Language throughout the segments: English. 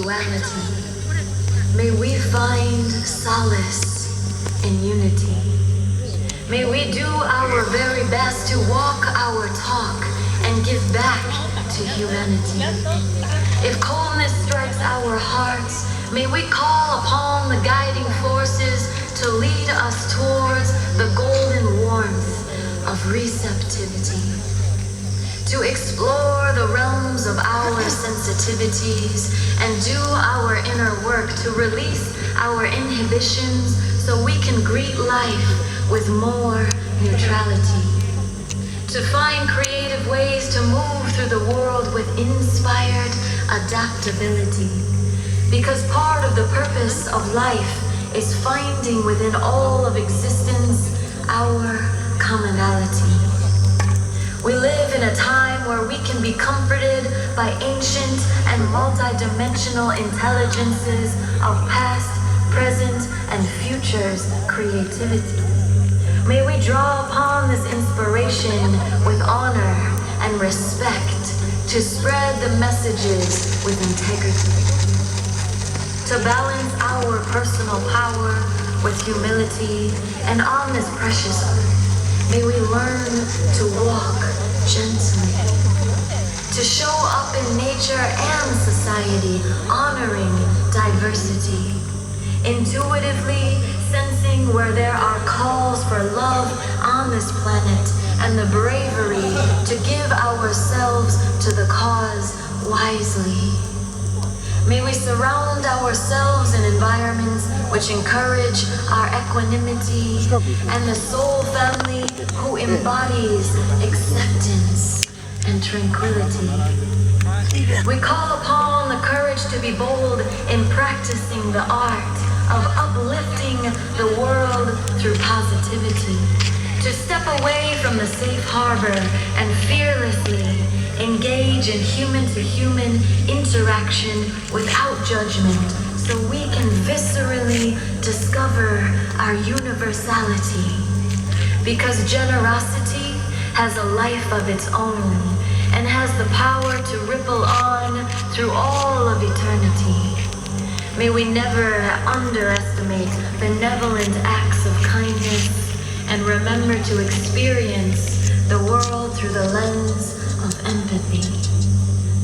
duality. May we find solace in unity. May we do our very best to walk our talk and give back to humanity. If coldness strikes our hearts, may we call upon the guiding forces to lead us towards the golden warmth of receptivity. To explore the realms of our sensitivities and do our inner work to release our inhibitions so we can greet life with more neutrality. To find creative ways to move through the world with inspired adaptability. Because part of the purpose of life is finding within all of existence our commonality. We live in a time where we can be comforted by ancient and multidimensional intelligences of past, present, and future's creativity. May we draw upon this inspiration with honor and respect to spread the messages with integrity. To balance our personal power with humility, and on this precious earth, may we learn to walk gently, to show up in nature and society, honoring diversity, intuitively sensing where there are calls for love on this planet and the bravery to give ourselves to the cause wisely. May we surround ourselves in environments which encourage our equanimity and the soul family who embodies acceptance and tranquility. We call upon the courage to be bold in practicing the art of uplifting the world through positivity, to step away from the safe harbor and fearlessly engage in human-to-human interaction without judgment so we can viscerally discover our universality. Because generosity has a life of its own and has the power to ripple on through all of eternity. May we never underestimate benevolent acts of kindness and remember to experience the world through the lens of empathy.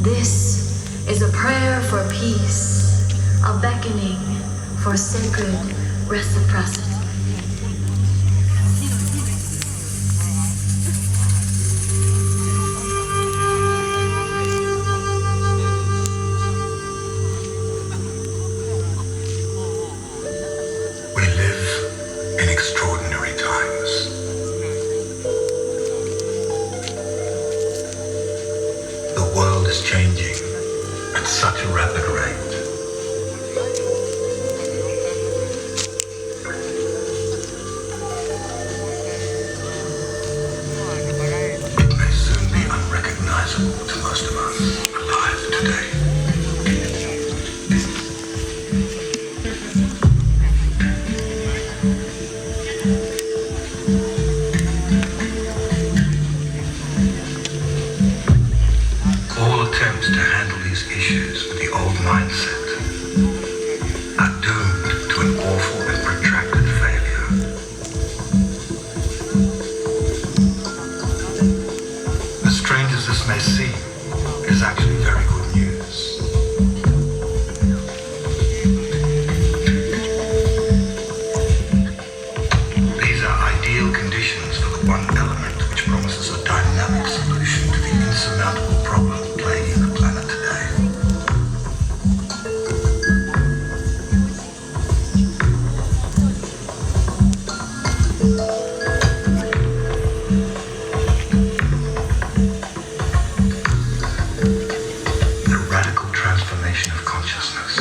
This is a prayer for peace, a beckoning for sacred reciprocity. We live in extraordinary times. The world is changing at such a rapid rate. It may soon be unrecognizable to most of us alive today. Attempts to handle these issues with the old mindset are doomed to an awful and protracted failure. As strange as this may seem, it is actually very good news. These are ideal conditions for the one element which promises a dynamic solution to the insurmountable problem plaguing the planet today. The radical transformation of consciousness.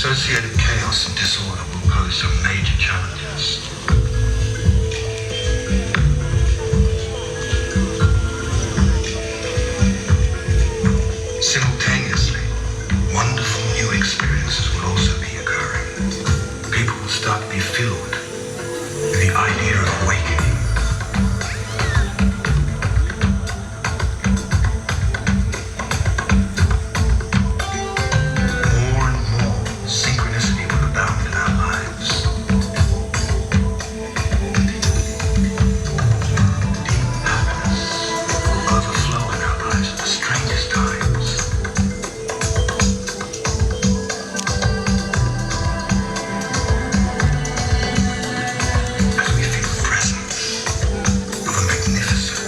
associated chaos and disorder will pose some major challenges. Simultaneously, wonderful new experiences will also be occurring. People will start to be filled with the idea of awakening. More and more synchronicity will abound in our lives. Deep happiness will overflow in our lives at the strangest times. As we feel the presence of a magnificent,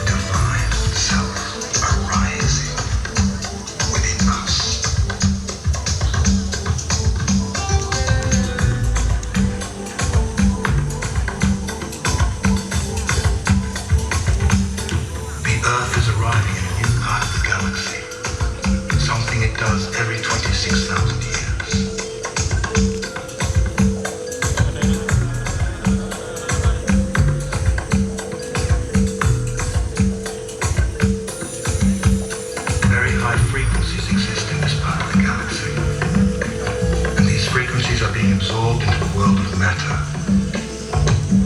divine self arising within us. The Earth is arriving in a new part of the galaxy, something it does every 26,000 years. Very high frequencies exist in this part of the galaxy, and these frequencies are being absorbed into the world of matter,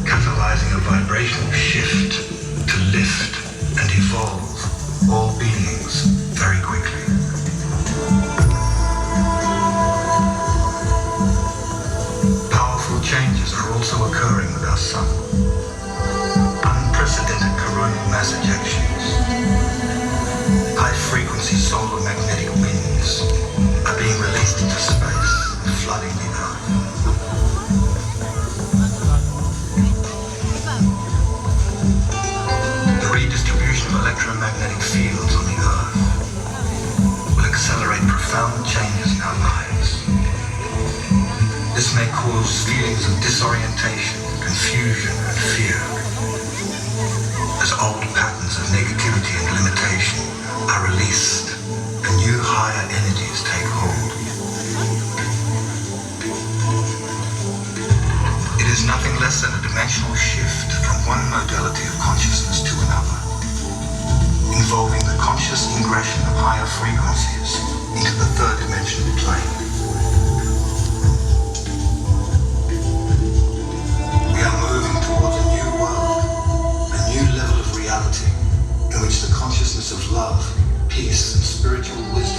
catalyzing a vibrational shift to lift and evolve all beings very quickly. Powerful changes are also occurring with our sun. Unprecedented coronal mass ejections, high-frequency solar magnetic winds are being released into space, flooding the Earth. The redistribution of electromagnetic fields on the Earth will accelerate profound changes in our lives. This may cause feelings of disorientation, confusion, and fear, as old patterns of negativity and limitation are released and new higher energies take hold. It is nothing less than a dimensional shift from one modality of consciousness to another, involving the conscious ingression of higher frequencies into the third dimensional plane. We are moving towards a new world, a new level of reality, in which the consciousness of love, peace, and spiritual wisdom